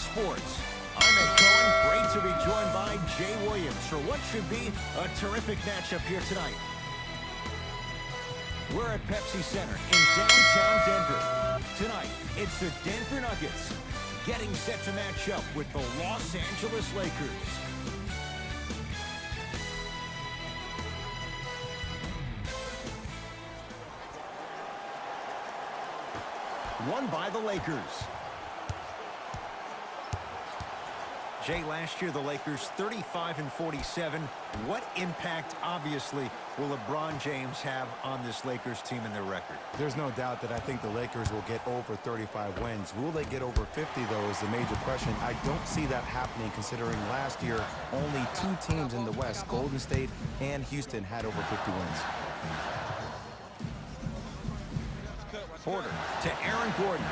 Sports. I'm Ed Cohen. Great to be joined by Jay Williams for what should be a terrific matchup here tonight. We're at Pepsi Center in downtown Denver. Tonight, it's the Denver Nuggets getting set to match up with the Los Angeles Lakers. Won by the Lakers. Jay, last year the Lakers 35-47. What impact, obviously, will LeBron James have on this Lakers team and their record? There's no doubt that I think the Lakers will get over 35 wins. Will they get over 50, though, is the major question. I don't see that happening, considering last year only two teams in the West, Golden State and Houston, had over 50 wins. Porter to Aaron Gordon.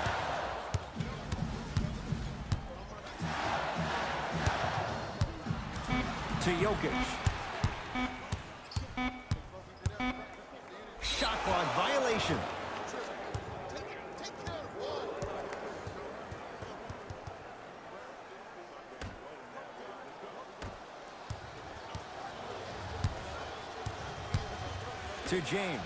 To Jokic. Shot clock violation. To James.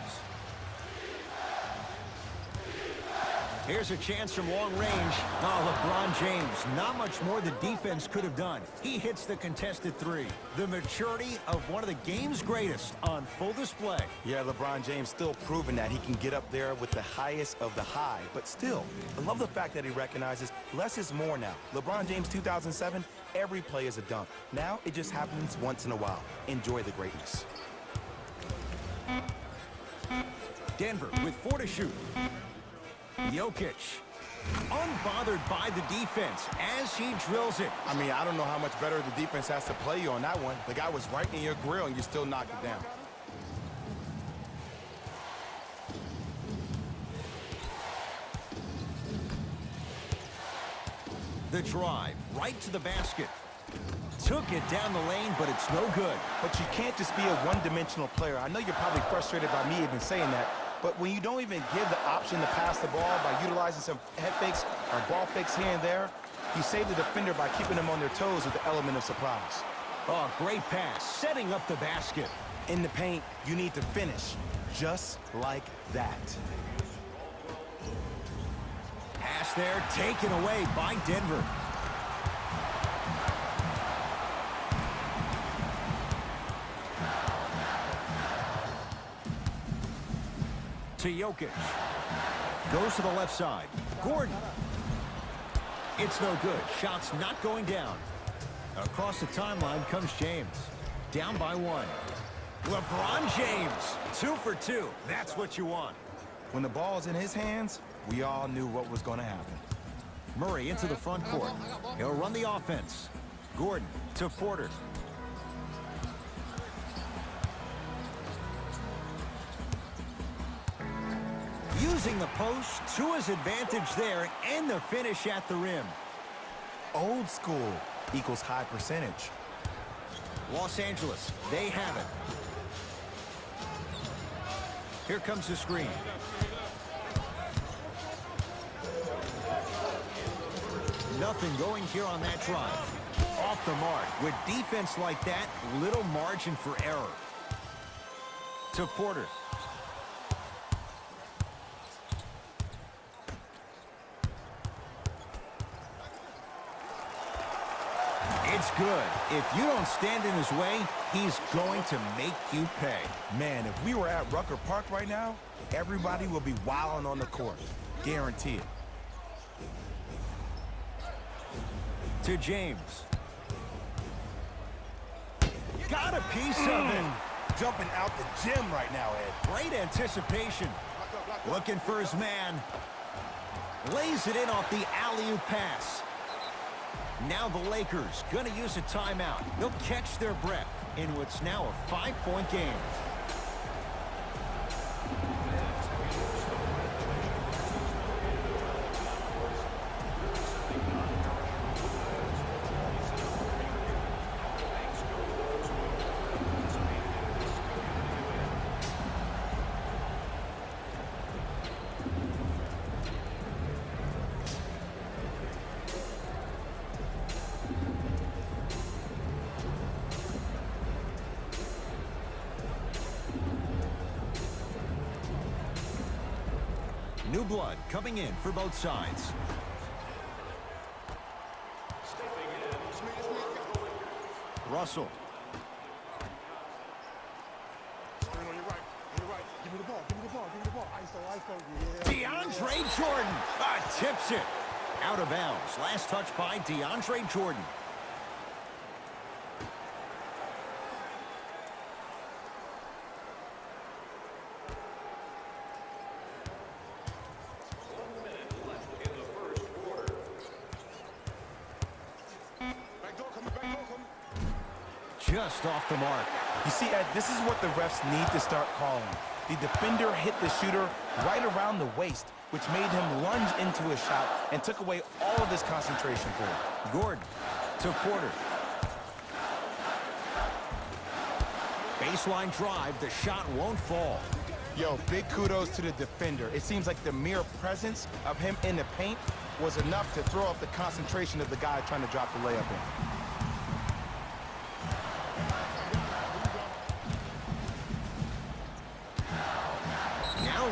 Here's a chance from long range. Oh, LeBron James, not much more the defense could have done. He hits the contested three. The maturity of one of the game's greatest on full display. Yeah, LeBron James still proving that he can get up there with the highest of the high. But still, I love the fact that he recognizes less is more now. LeBron James 2007, every play is a dunk. Now it just happens once in a while. Enjoy the greatness. Denver with 4 to shoot. Jokic, unbothered by the defense as he drills it. I mean, I don't know how much better the defense has to play you on that one. The guy was right in your grill and you still knocked it down. The drive, right to the basket. Took it down the lane, but it's no good. But you can't just be a one-dimensional player. I know you're probably frustrated by me even saying that, but when you don't even give the option to pass the ball by utilizing some head fakes or ball fakes here and there, you save the defender by keeping them on their toes with the element of surprise. Oh, great pass, setting up the basket. In the paint, you need to finish just like that. Pass there, taken away by Denver. To Jokic. Goes to the left side. Gordon. It's no good. Shot's not going down. Across the timeline comes James. Down by 1. LeBron James. 2 for 2. That's what you want. When the ball's in his hands, we all knew what was going to happen. Murray into the front court. He'll run the offense. Gordon to Porter. Using the post to his advantage there and the finish at the rim. Old school equals high percentage. Los Angeles, they have it. Here comes the screen. Nothing going here on that drive. Off the mark. With defense like that, little margin for error. To Porter. It's good. If you don't stand in his way, he's going to make you pay. Man, if we were at Rucker Park right now, everybody will be wilding on the court. Guarantee it. To James. Got a piece of it. Jumping out the gym right now, Ed. Great anticipation. Looking for his man. Lays it in off the alley-oop pass. Now the Lakers going to use a timeout. They'll catch their breath in what's now a 5-point game. New blood coming in for both sides. Russell. DeAndre Jordan tips it. Out of bounds. Last touch by DeAndre Jordan. Just off the mark. You see, Ed, this is what the refs need to start calling. The defender hit the shooter right around the waist, which made him lunge into his shot and took away all of his concentration for it. Gordon to Porter. Baseline drive. The shot won't fall. Yo, big kudos to the defender. It seems like the mere presence of him in the paint was enough to throw off the concentration of the guy trying to drop the layup in.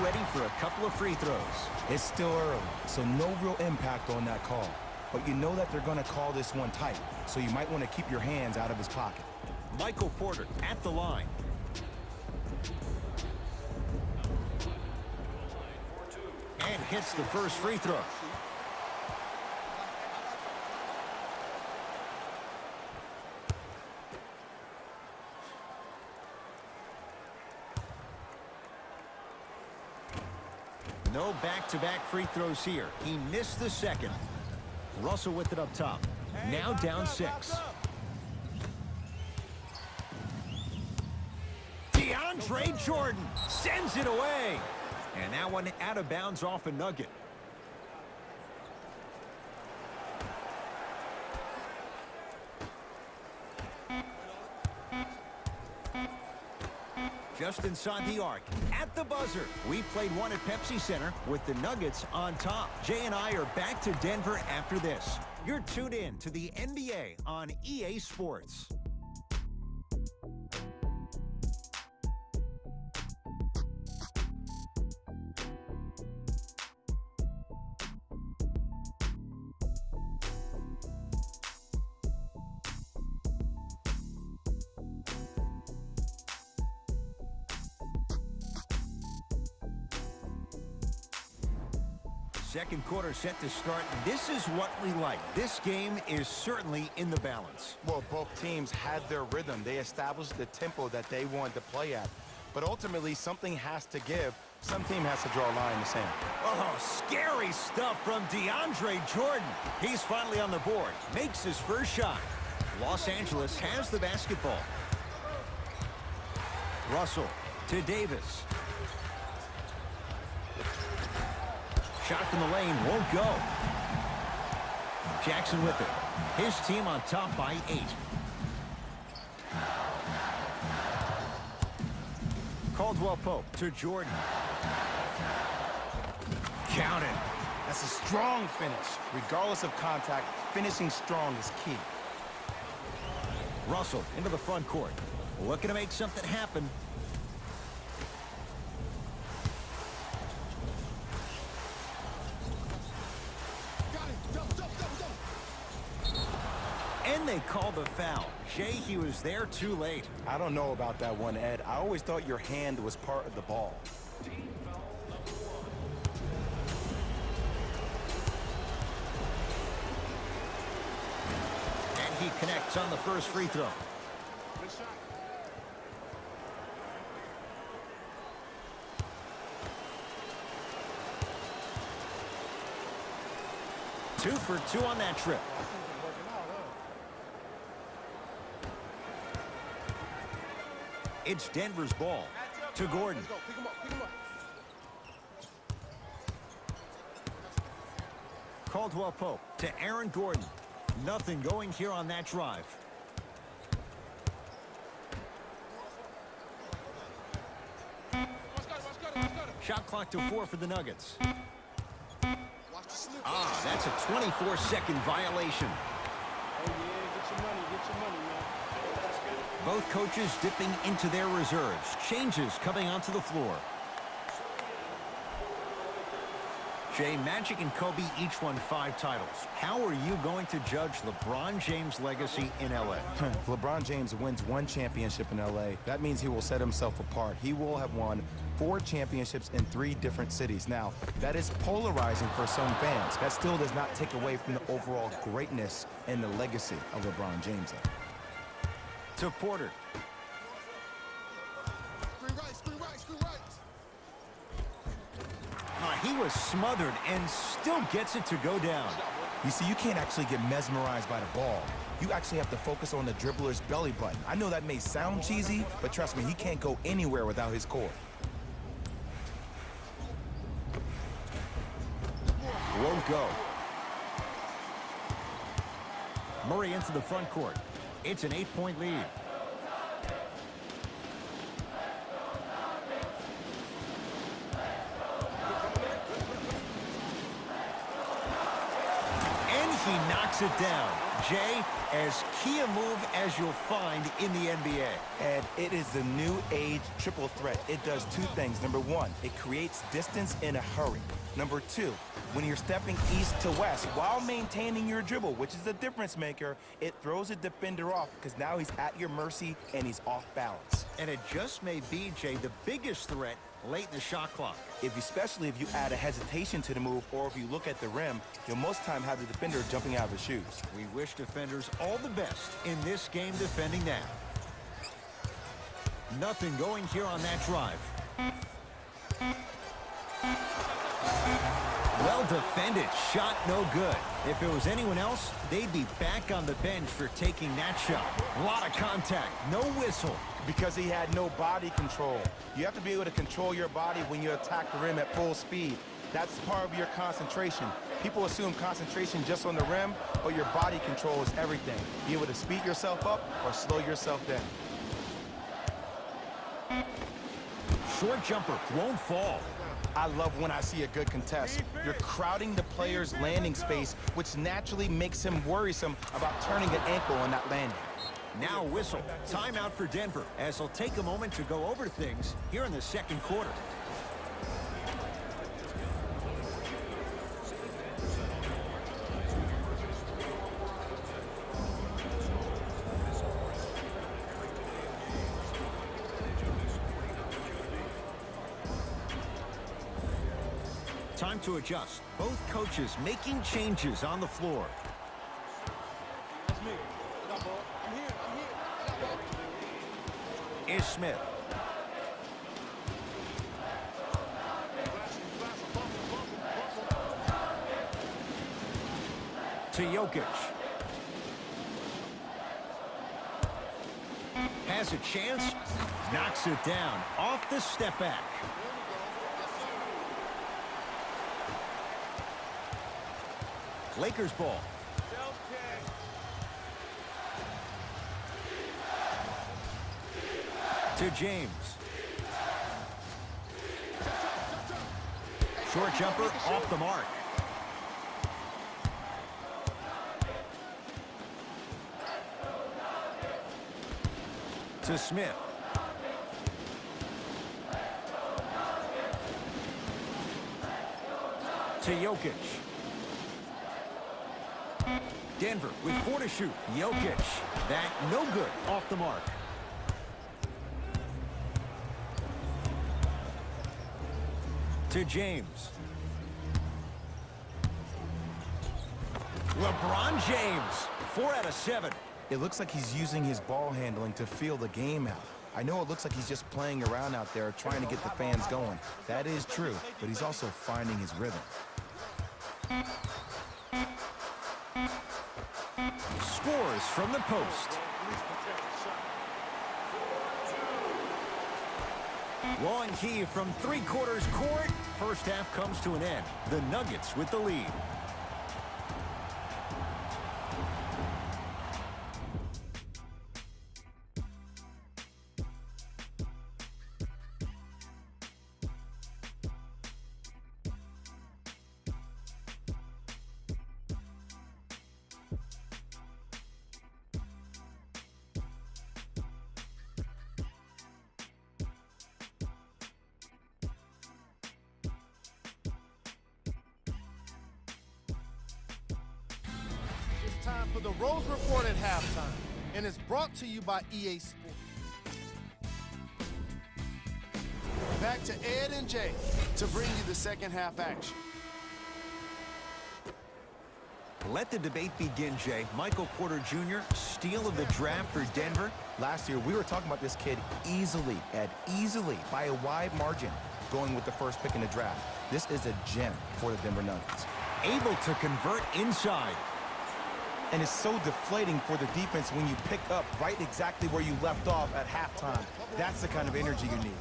Ready for a couple of free throws. It's still early, so no real impact on that call. But you know that they're going to call this one tight, so you might want to keep your hands out of his pocket. Michael Porter at the line. And hits the first free throw. No back-to-back free throws here. He missed the second. Russell with it up top. Now down 6. DeAndre Jordan sends it away. And that one out of bounds off a nugget. Just inside the arc, at the buzzer. We played one at Pepsi Center with the Nuggets on top. Jay and I are back to Denver after this. You're tuned in to the NBA on EA Sports. Second quarter set to start. This is what we like. This game is certainly in the balance. Well, both teams had their rhythm. They established the tempo that they wanted to play at. But ultimately, something has to give. Some team has to draw a line in the sand. Oh, scary stuff from DeAndre Jordan. He's finally on the board. Makes his first shot. Los Angeles has the basketball. Russell to Davis. Shot from the lane won't go. Jackson with it. His team on top by 8. Caldwell Pope to Jordan. Count it. That's a strong finish. Regardless of contact, finishing strong is key. Russell into the front court. Looking to make something happen. And they call the foul. Jay, he was there too late. I don't know about that one, Ed. I always thought your hand was part of the ball. And he connects on the first free throw. Two for 2 on that trip. It's Denver's ball to Gordon. Caldwell Pope to Aaron Gordon. Nothing going here on that drive. Shot clock to 4 for the Nuggets. That's a 24-second violation. Both coaches dipping into their reserves. Changes coming onto the floor. Jay, Magic and Kobe each won 5 titles. How are you going to judge LeBron James' legacy in L.A.? If LeBron James wins 1 championship in L.A., that means he will set himself apart. He will have won 4 championships in 3 different cities. Now, that is polarizing for some fans. That still does not take away from the overall greatness and the legacy of LeBron James. To Porter. He was smothered and still gets it to go down. You see, you can't actually get mesmerized by the ball. You actually have to focus on the dribbler's belly button. I know that may sound cheesy, but trust me, he can't go anywhere without his core. Won't go. Murray into the front court. It's an 8-point lead. He knocks it down. Jay, as key a move as you'll find in the NBA. And it is the new age triple threat. It does 2 things. Number 1, it creates distance in a hurry. Number 2, when you're stepping east to west while maintaining your dribble, which is a difference maker, it throws a defender off because now he's at your mercy and he's off balance. And it just may be, Jay, the biggest threat late in the shot clock. Especially if you add a hesitation to the move, or if you look at the rim, you'll most time have the defender jumping out of his shoes. We wish defenders all the best in this game defending that. Nothing going here on that drive. Well defended. Shot no good. If it was anyone else, they'd be back on the bench for taking that shot. A lot of contact. No whistle. Because he had no body control. You have to be able to control your body when you attack the rim at full speed. That's part of your concentration. People assume concentration just on the rim, but your body control is everything. Be able to speed yourself up or slow yourself down. Short jumper won't fall. I love when I see a good contest. You're crowding the player's landing space, which naturally makes him worrisome about turning an ankle on that landing. Now whistle. Timeout for Denver, as he'll take a moment to go over things here in the second quarter. Time to adjust. Both coaches making changes on the floor. Is Smith. To Jokic. Has a chance. Knocks it down. Off the step back. Lakers ball. To James. Short jumper off the mark. To Smith. To Jokic. Denver with 4 to shoot. Jokic. That no good. Off the mark. To James. LeBron James. 4 out of 7. It looks like he's using his ball handling to feel the game out. I know it looks like he's just playing around out there trying to get the fans going. That is true, but he's also finding his rhythm. Scores from the post. Long key from 3/4 court. First half comes to an end. The Nuggets with the lead. time for the Rose Report at halftime, and it's brought to you by EA Sports. Back to Ed and Jay to bring you the second half action. Let the debate begin, Jay. Michael Porter Jr., steal of the draft for Denver. Last year, we were talking about this kid easily, Ed, easily, by a wide margin, going with the first pick in the draft. This is a gem for the Denver Nuggets. Able to convert inside. And it's so deflating for the defense when you pick up right exactly where you left off at halftime. That's the kind of energy you need.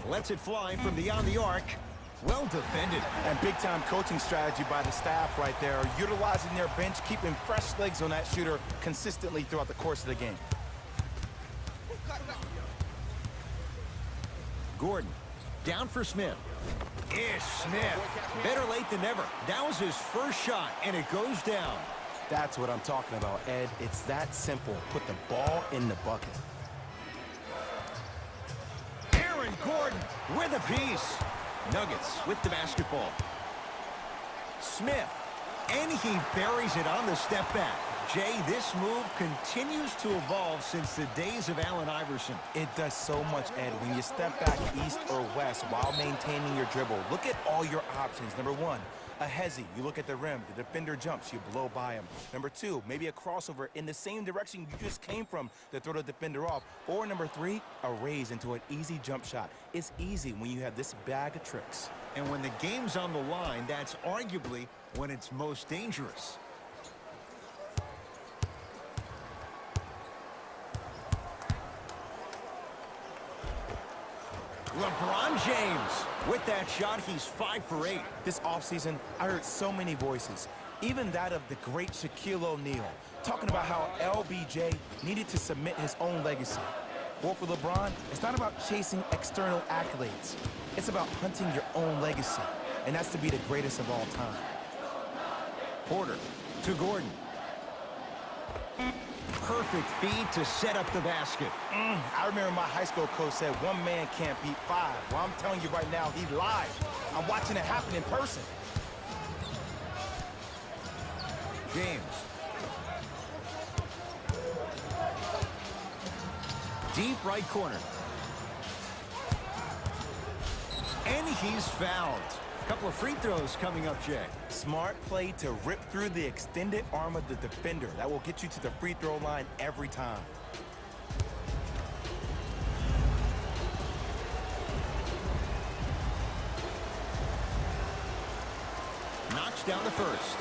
Lets it fly from beyond the arc. Well defended. And big-time coaching strategy by the staff right there, utilizing their bench, keeping fresh legs on that shooter consistently throughout the course of the game. Gordon, down for Smith. Ish Smith. Better late than never. That was his first shot, and it goes down. That's what I'm talking about, Ed. It's that simple. Put the ball in the bucket. Aaron Gordon with a piece. Nuggets with the basketball. Smith, and he buries it on the step back. Jay, this move continues to evolve since the days of Allen Iverson. It does so much, Ed. When you step back east or west while maintaining your dribble, look at all your options. Number one, a hezzy. You look at the rim. The defender jumps. You blow by him. Number two, maybe a crossover in the same direction you just came from to throw the defender off. Or number three, a raise into an easy jump shot. It's easy when you have this bag of tricks. And when the game's on the line, that's arguably when it's most dangerous. LeBron James. With that shot, he's 5 for 8. This offseason, I heard so many voices, even that of the great Shaquille O'Neal, talking about how LBJ needed to cement his own legacy. Well, for LeBron, it's not about chasing external accolades. It's about hunting your own legacy, and that's to be the greatest of all time. Porter to Gordon. Perfect feed to set up the basket. I remember my high school coach said one man can't beat five. Well, I'm telling you right now, he lied. I'm watching it happen in person. James. Deep right corner. And he's fouled. A couple of free throws coming up, Jay. Smart play to rip through the extended arm of the defender. That will get you to the free throw line every time. Knocks down the first.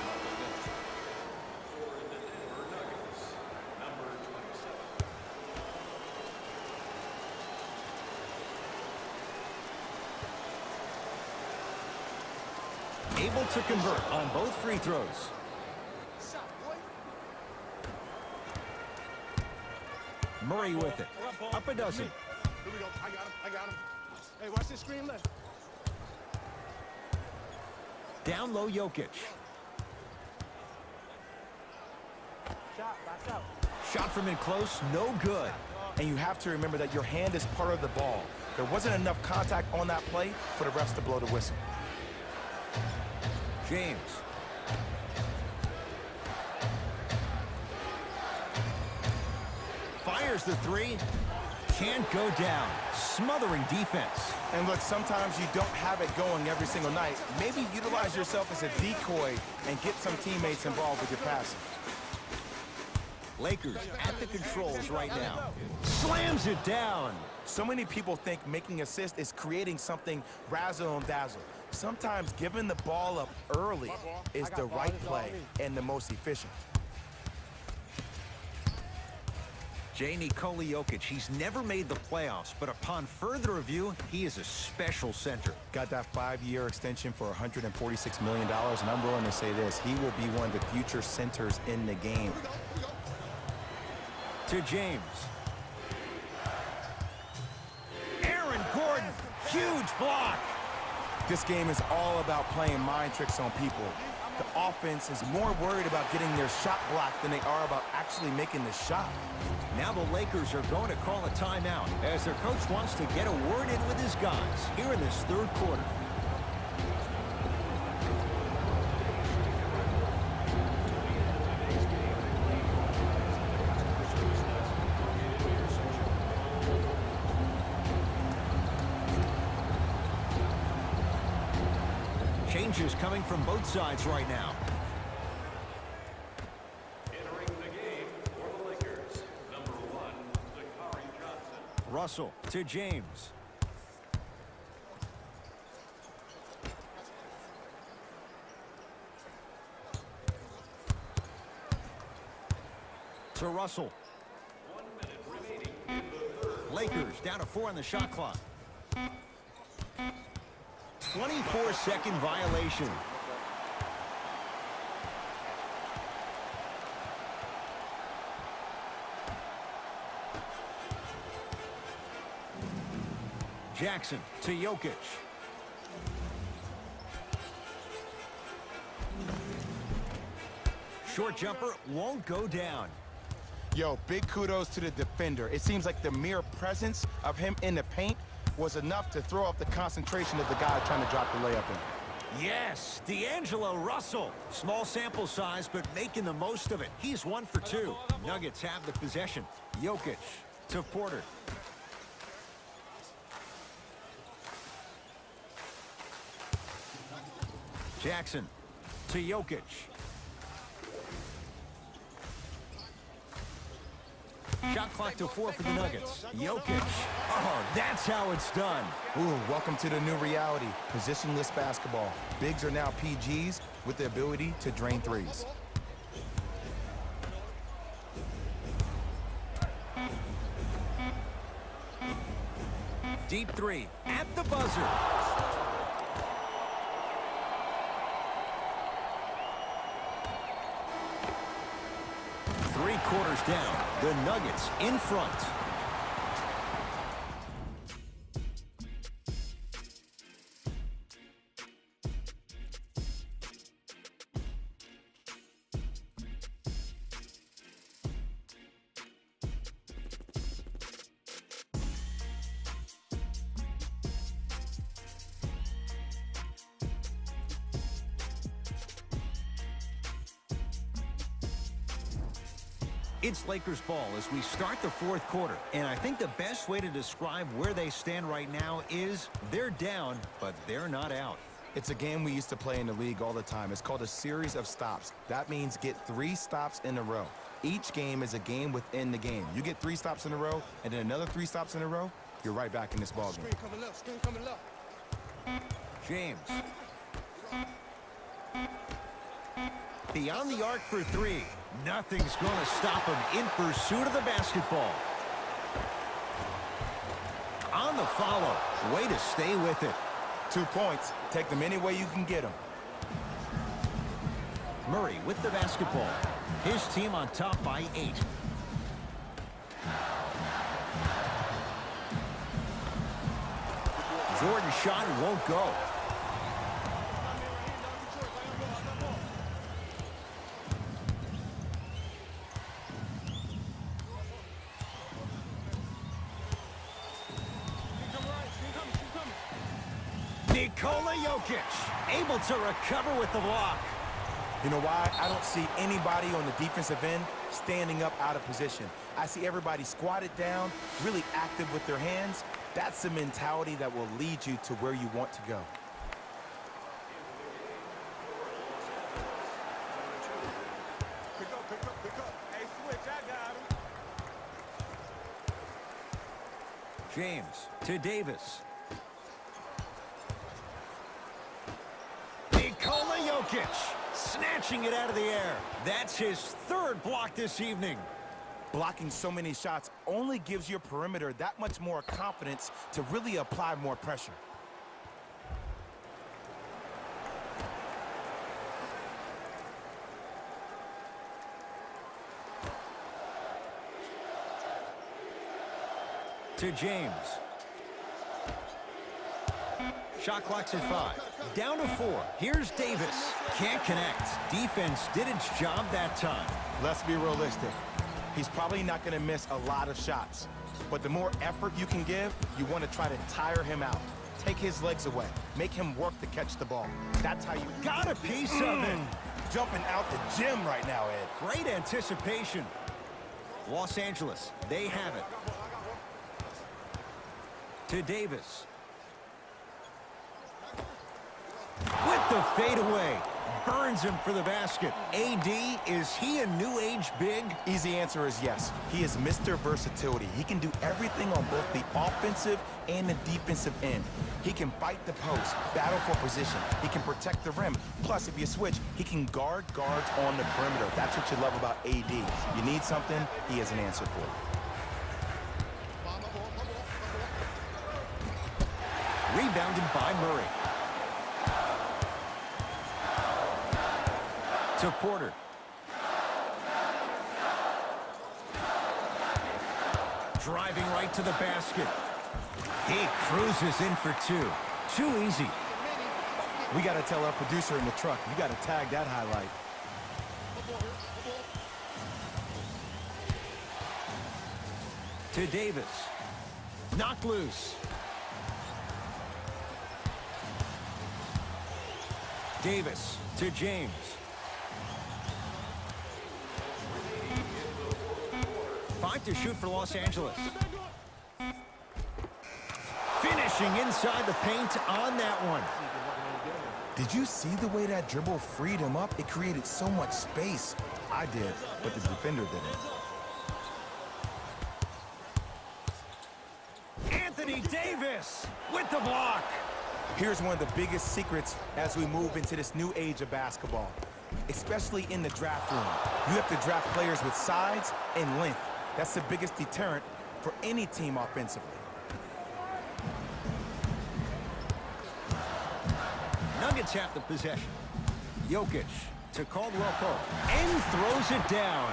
Able to convert on both free throws. Murray with it. Up a dozen. Here we go. I got him. Hey, watch this screen left. Down low, Jokic. Shot from in close, no good. And you have to remember that your hand is part of the ball. There wasn't enough contact on that play for the refs to blow the whistle. James. Fires the three. Can't go down. Smothering defense. And look, sometimes you don't have it going every single night. Maybe utilize yourself as a decoy and get some teammates involved with your passing. Lakers at the controls right now. Slams it down. So many people think making assists is creating something razzle and dazzle. Sometimes giving the ball up early is the right play and the most efficient. J. Nikola Jokic, he's never made the playoffs, but upon further review, he is a special center. Got that 5-year extension for $146 million, and I'm willing to say this, he will be one of the future centers in the game. To James. Aaron Gordon, huge block. This game is all about playing mind tricks on people. The offense is more worried about getting their shot blocked than they are about actually making the shot. Now the Lakers are going to call a timeout as their coach wants to get a word in with his guys here in this third quarter. Changes coming from both sides right now. Entering the game for the Lakers, number 1, Dakari Johnson. Russell to James. To Russell. 1 minute remaining in the third. Lakers down to 4 on the shot clock. 24-second violation. Jackson to Jokic. Short jumper won't go down. Yo, big kudos to the defender. It seems like the mere presence of him in the paint was enough to throw off the concentration of the guy trying to drop the layup in. Yes, D'Angelo Russell. Small sample size, but making the most of it. He's 1 for 2. Nuggets have the possession. Jokic to Porter. Jackson to Jokic. Shot clock to 4 for the Nuggets. Jokic. Oh, that's how it's done. Ooh, welcome to the new reality. Positionless basketball. Bigs are now PGs with the ability to drain threes. Deep 3 at the buzzer. Three-quarters down. The Nuggets in front. It's Lakers ball as we start the fourth quarter. And I think the best way to describe where they stand right now is they're down, but they're not out. It's a game we used to play in the league all the time. It's called a series of stops. That means get 3 stops in a row. Each game is a game within the game. You get 3 stops in a row, and then another 3 stops in a row, you're right back in this ball game. Screen coming left. James. Beyond the arc for 3. Nothing's going to stop him in pursuit of the basketball. On the follow. Way to stay with it. 2 points. Take them any way you can get them. Murray with the basketball. His team on top by 8. Jordan's shot won't go. Nikola Jokic able to recover with the block. You know why? I don't see anybody on the defensive end standing up out of position. I see everybody squatted down, really active with their hands. That's the mentality that will lead you to where you want to go. Pick up. Hey, switch, I got him. James to Davis. Nikola Jokic snatching it out of the air. That's his 3rd block this evening. Blocking so many shots only gives your perimeter that much more confidence to really apply more pressure. To James. Shot clock's at 5. Down to 4. Here's Davis. Can't connect. Defense did its job that time. Let's be realistic. He's probably not going to miss a lot of shots. But the more effort you can give, you want to try to tire him out. Take his legs away. Make him work to catch the ball. That's how you... Got a piece of it. Jumping out the gym right now, Ed. Great anticipation. Los Angeles, they have it. To Davis. With the fadeaway. Burns him for the basket. AD, is he a new age big? Easy answer is yes. He is Mr. Versatility. He can do everything on both the offensive and the defensive end. He can fight the post, battle for position. He can protect the rim. Plus, if you switch, he can guard guards on the perimeter. That's what you love about AD. You need something, he has an answer for it. Rebounded by Murray. To Porter. Driving right to the basket. He cruises in for 2. Too easy. We got to tell our producer in the truck, you got to tag that highlight. To Davis. Knocked loose. Davis to James. Five to shoot for Los Angeles. Finishing inside the paint on that one. Did you see the way that dribble freed him up? It created so much space. I did, but the defender didn't. Anthony Davis with the block. Here's one of the biggest secrets as we move into this new age of basketball, especially in the draft room. You have to draft players with size and length. That's the biggest deterrent for any team offensively. Nuggets have the possession. Jokic to Caldwell Pope and throws it down.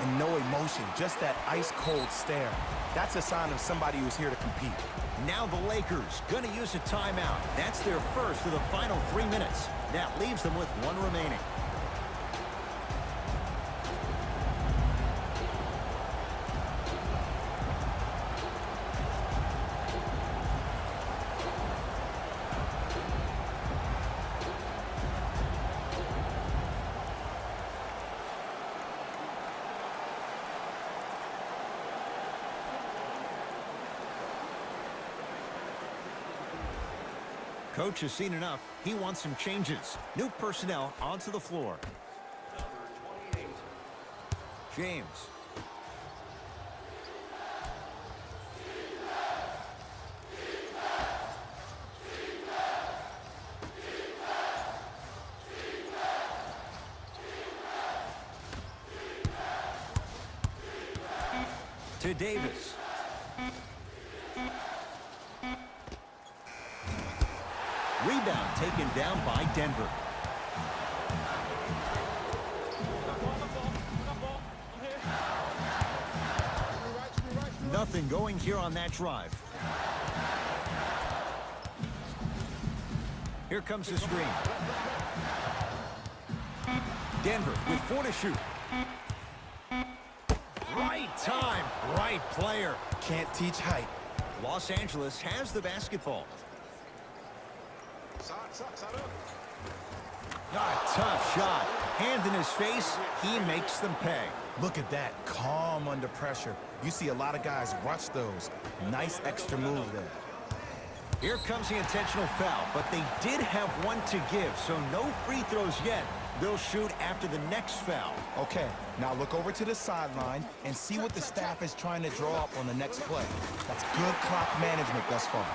And no emotion, just that ice-cold stare. That's a sign of somebody who's here to compete. Now the Lakers gonna use a timeout. That's their first of the final 3 minutes. That leaves them with 1 remaining. Coach has seen enough. He wants some changes. New personnel onto the floor. Number 28. James. To Davis. Rebound taken down by Denver. Nothing going here on that drive. Here comes the screen. Denver with 4 to shoot. Right time, right player. Can't teach height. Los Angeles has the basketball. A tough shot. Hand in his face, he makes them pay. Look at that, calm under pressure. You see a lot of guys rush those. Nice extra move there. Here comes the intentional foul, but they did have one to give, so no free throws yet. They'll shoot after the next foul. Okay, now look over to the sideline and see what the staff is trying to draw up on the next play. That's good clock management thus far.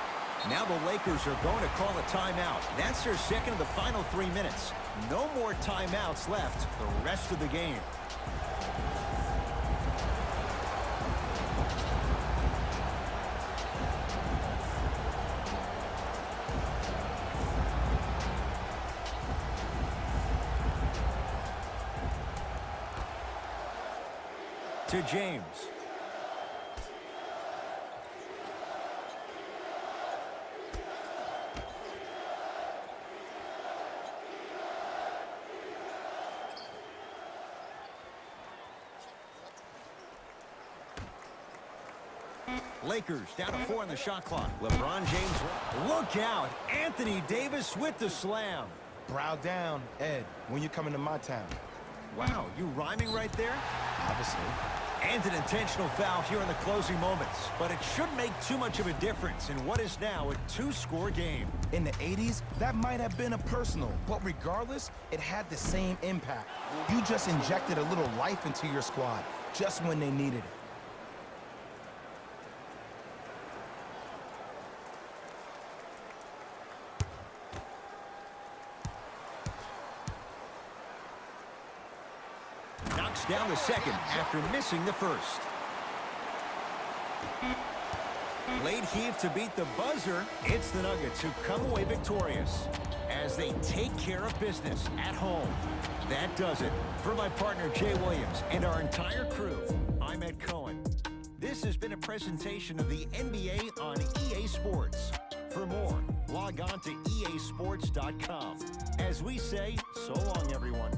Now the Lakers are going to call a timeout. That's their second of the final 3 minutes. No more timeouts left the rest of the game. To James. Lakers down to 4 on the shot clock. LeBron James, look out. Anthony Davis with the slam. Brow down, Ed, when you coming to my town. Wow, you rhyming right there? Obviously. And an intentional foul here in the closing moments. But it shouldn't make too much of a difference in what is now a 2-score game. In the 80s, that might have been a personal, but regardless, it had the same impact. You just injected a little life into your squad, just when they needed it. Knocks down the second after missing the first. Late heave to beat the buzzer. It's the Nuggets who come away victorious as they take care of business at home. That does it. For my partner Jay Williams and our entire crew, I'm Ed Cohen. This has been a presentation of the NBA on EA Sports. For more, log on to easports.com. As we say, so long, everyone.